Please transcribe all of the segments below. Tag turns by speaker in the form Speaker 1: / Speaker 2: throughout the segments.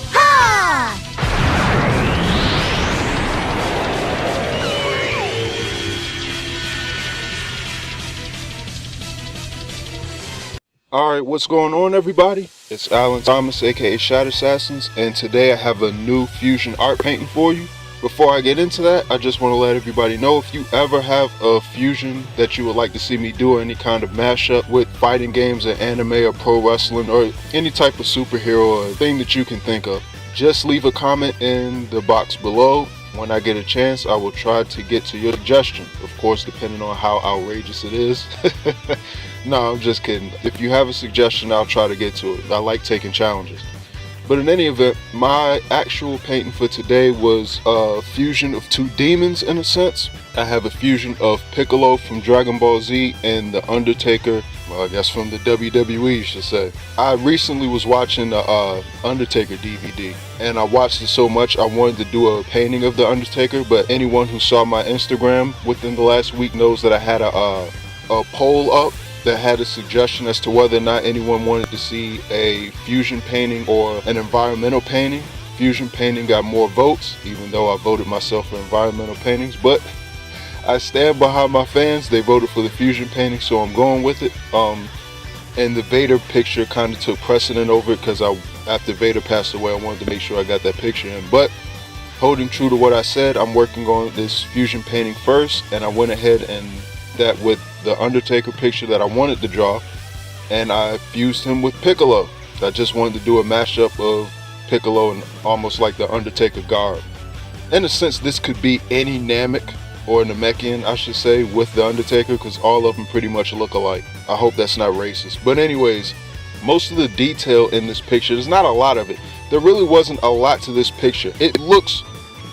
Speaker 1: Ha!
Speaker 2: Alright, what's going on, everybody? It's Alan Thomas, aka Shadow Assassins, and today I have a new fusion art painting for you. Before I get into that, I just want to let everybody know, if you ever have a fusion that you would like to see me do, or any kind of mashup with fighting games or anime or pro wrestling or any type of superhero or thing that you can think of, just leave a comment in the box below. When I get a chance, I will try to get to your suggestion, of course depending on how outrageous it is. No, I'm just kidding. If you have a suggestion, I'll try to get to it. I like taking challenges. But in any event, my actual painting for today was a fusion of two demons in a sense. I have a fusion of Piccolo from Dragon Ball Z and the Undertaker, well, I guess from the WWE, you should say. I recently was watching the Undertaker DVD, and I watched it so much I wanted to do a painting of the Undertaker, but anyone who saw my Instagram within the last week knows that I had a poll up that had a suggestion as to whether or not anyone wanted to see a fusion painting or an environmental painting. Fusion painting got more votes, even though I voted myself for environmental paintings, but I stand behind my fans. They voted for the fusion painting, so I'm going with it. And the Vader picture kind of took precedent over it, because after Vader passed away, I wanted to make sure I got that picture in. But holding true to what I said, I'm working on this fusion painting first, and I went ahead and that with the Undertaker picture that I wanted to draw, and I fused him with Piccolo. I just wanted to do a mashup of Piccolo and almost like the Undertaker garb. In a sense, this could be any Namek or Namekian, I should say, with the Undertaker, because all of them pretty much look alike. I hope that's not racist. But anyways, most of the detail in this picture, there's not a lot of it. There really wasn't a lot to this picture.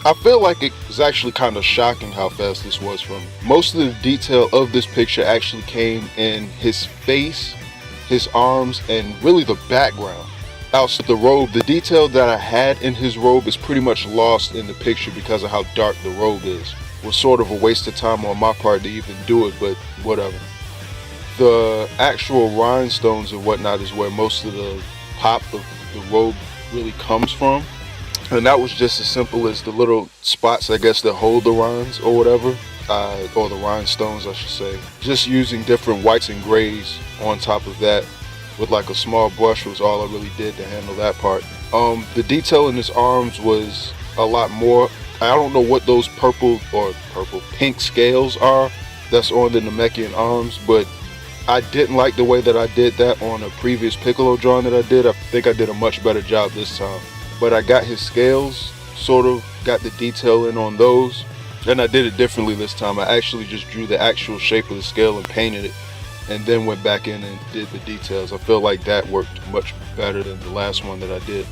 Speaker 2: I feel like it was actually kind of shocking how fast this was from me. Most of the detail of this picture actually came in his face, his arms, and really the background. Outside the robe, the detail that I had in his robe is pretty much lost in the picture because of how dark the robe is. It was sort of a waste of time on my part to even do it, but whatever. The actual rhinestones and whatnot is where most of the pop of the robe really comes from. And that was just as simple as the little spots, I guess, that hold the rinds or whatever, or the rhinestones, I should say. Just using different whites and grays on top of that with like a small brush was all I really did to handle that part. The detail in his arms was a lot more. I don't know what those pink scales are that's on the Namekian arms, but I didn't like the way that I did that on a previous Piccolo drawing that I did. I think I did a much better job this time. But I got his scales, sort of got the detail in on those, and I did it differently this time. I actually just drew the actual shape of the scale and painted it, and then went back in and did the details. I feel like that worked much better than the last one that I did.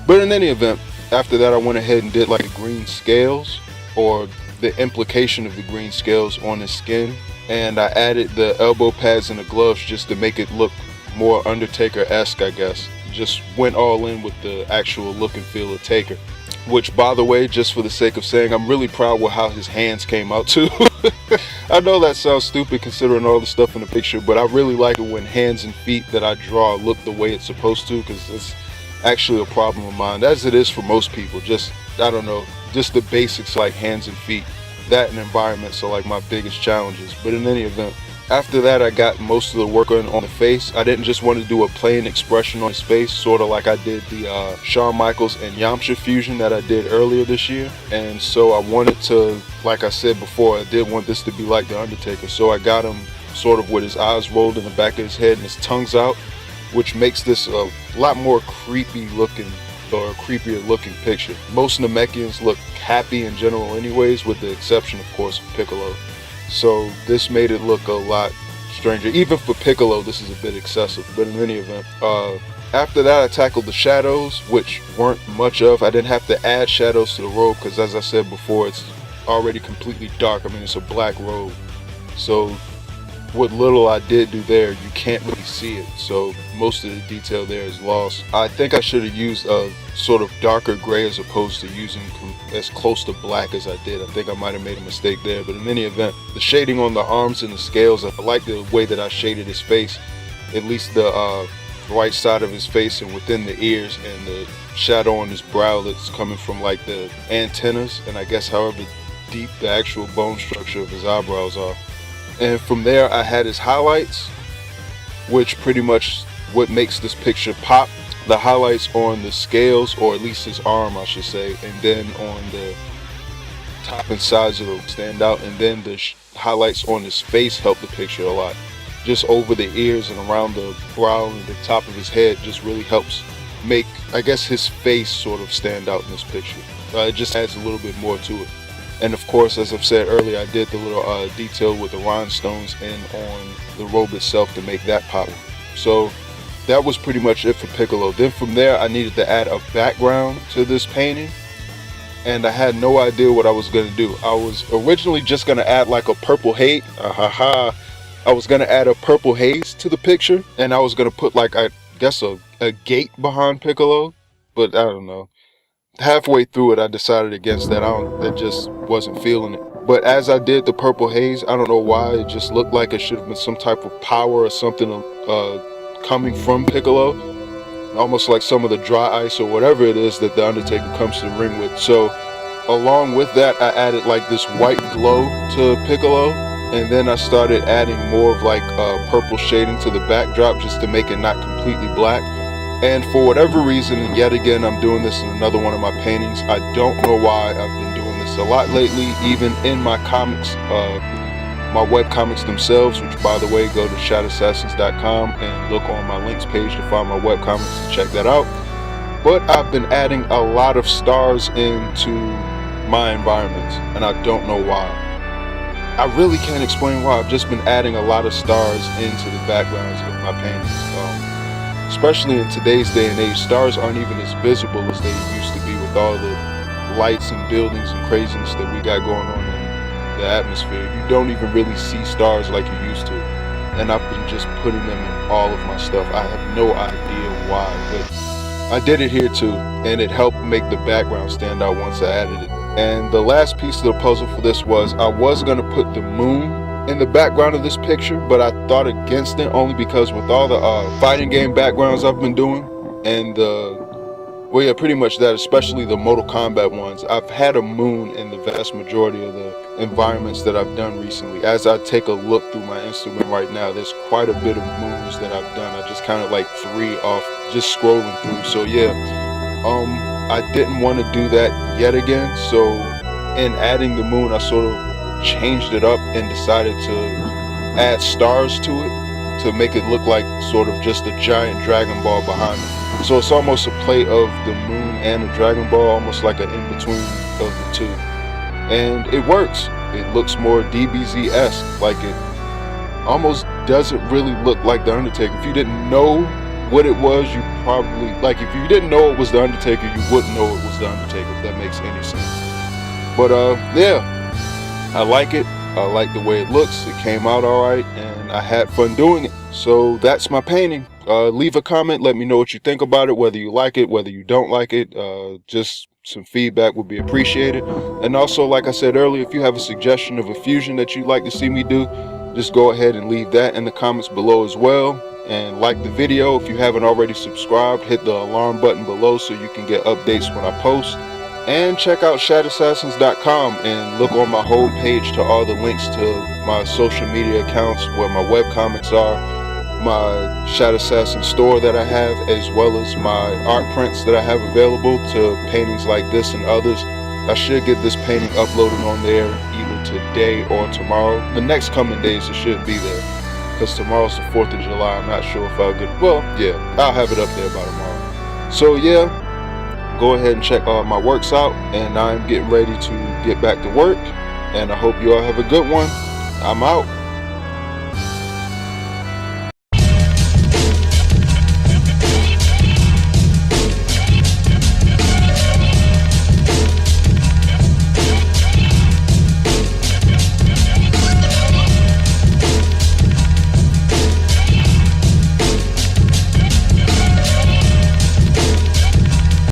Speaker 2: But in any event, after that I went ahead and did like the green scales, or the implication of the green scales on his skin, and I added the elbow pads and the gloves just to make it look more Undertaker-esque, I guess. Just went all in with the actual look and feel of Taker, which, by the way, just for the sake of saying, I'm really proud with how his hands came out too. I know that sounds stupid considering all the stuff in the picture, but I really like it when hands and feet that I draw look the way it's supposed to, because it's actually a problem of mine, as it is for most people. Just, I don't know, just the basics like hands and feet. That and environments are like my biggest challenges. But in any event, after that, I got most of the work on the face. I didn't just want to do a plain expression on his face, sort of like I did the Shawn Michaels and Yamcha fusion that I did earlier this year. And so I wanted to, like I said before, I did want this to be like the Undertaker. So I got him sort of with his eyes rolled in the back of his head and his tongue's out, which makes this a lot more creepy looking, or a creepier looking picture. Most Namekians look happy in general anyways, with the exception, of course, of Piccolo. So this made it look a lot stranger. Even for Piccolo, this is a bit excessive, but in any event, after that I tackled the shadows, which weren't much of. I didn't have to add shadows to the robe, because as I said before, it's already completely dark. I mean, it's a black robe. So what little I did do there, you can't really see it, so most of the detail there is lost. I think I should have used a sort of darker gray as opposed to using as close to black as I did. I think I might have made a mistake there, but in any event, the shading on the arms and the scales, I like the way that I shaded his face, at least the right side of his face and within the ears, and the shadow on his brow that's coming from like the antennas, and I guess however deep the actual bone structure of his eyebrows are. And from there I had his highlights, which pretty much what makes this picture pop. The highlights on the scales, or at least his arm I should say, and then on the top and sides of it stand out, and then the highlights on his face help the picture a lot. Just over the ears and around the brow and the top of his head just really helps make, I guess, his face sort of stand out in this picture. It just adds a little bit more to it. And of course, as I've said earlier, I did the little detail with the rhinestones and on the robe itself to make that pop. So that was pretty much it for Piccolo. Then from there, I needed to add a background to this painting, and I had no idea what I was going to do. I was originally just going to add like a purple haze. I was going to add a purple haze to the picture, and I was going to put like, I guess, a gate behind Piccolo, but I don't know. Halfway through it, I decided against that. I just wasn't feeling it. But as I did the purple haze, I don't know why, it just looked like it should have been some type of power or something coming from Piccolo, almost like some of the dry ice or whatever it is that the Undertaker comes to the ring with. So along with that, I added like this white glow to Piccolo, and then I started adding more of like purple shading to the backdrop just to make it not completely black. And for whatever reason, and yet again I'm doing this in another one of my paintings, I don't know why I've been doing this a lot lately, even in my comics, my webcomics themselves, which by the way, go to shadowassassins.com and look on my links page to find my webcomics and check that out. But I've been adding a lot of stars into my environments, and I don't know why. I really can't explain why. I've just been adding a lot of stars into the backgrounds of my paintings. Especially in today's day and age, stars aren't even as visible as they used to be with all the lights and buildings and craziness that we got going on in the atmosphere. You don't even really see stars like you used to. And I've been just putting them in all of my stuff. I have no idea why, but I did it here too, and it helped make the background stand out once I added it. And the last piece of the puzzle for this was, I was going to put the moon in the background of this picture, but I thought against it only because with all the fighting game backgrounds I've been doing, and pretty much that, especially the Mortal Kombat ones, I've had a moon in the vast majority of the environments that I've done recently. As I take a look through my Instagram right now, there's quite a bit of moons that I've done. I just kind of like 3 off just scrolling through. So yeah, I didn't want to do that yet again, so in adding the moon I sort of changed it up and decided to add stars to it to make it look like sort of just a giant Dragon Ball behind it. So it's almost a play of the moon and the Dragon Ball, almost like an in-between of the two. And it works. It looks more DBZ-esque, like it almost doesn't really look like the Undertaker. If you didn't know what it was, you probably, like if you didn't know it was the Undertaker, you wouldn't know it was the Undertaker, if that makes any sense. But yeah, I like it. I like the way it looks. It came out alright, and I had fun doing it. So that's my painting. Leave a comment. Let me know what you think about it, whether you like it, whether you don't like it. Just some feedback would be appreciated. And also, like I said earlier, if you have a suggestion of a fusion that you'd like to see me do, just go ahead and leave that in the comments below as well. And like the video. If you haven't already subscribed, hit the alarm button below so you can get updates when I post. And check out shadowassassins.com and look on my home page to all the links to my social media accounts, where my webcomics are, my Shadow Assassin store that I have, as well as my art prints that I have available to paintings like this and others. I should get this painting uploaded on there either today or tomorrow. The next coming days it should be there, because tomorrow's the 4th of July. I'm not sure if I'll get, well, yeah, I'll have it up there by tomorrow. So yeah, go ahead and check my works out, and I'm getting ready to get back to work, and I hope you all have a good one. I'm out.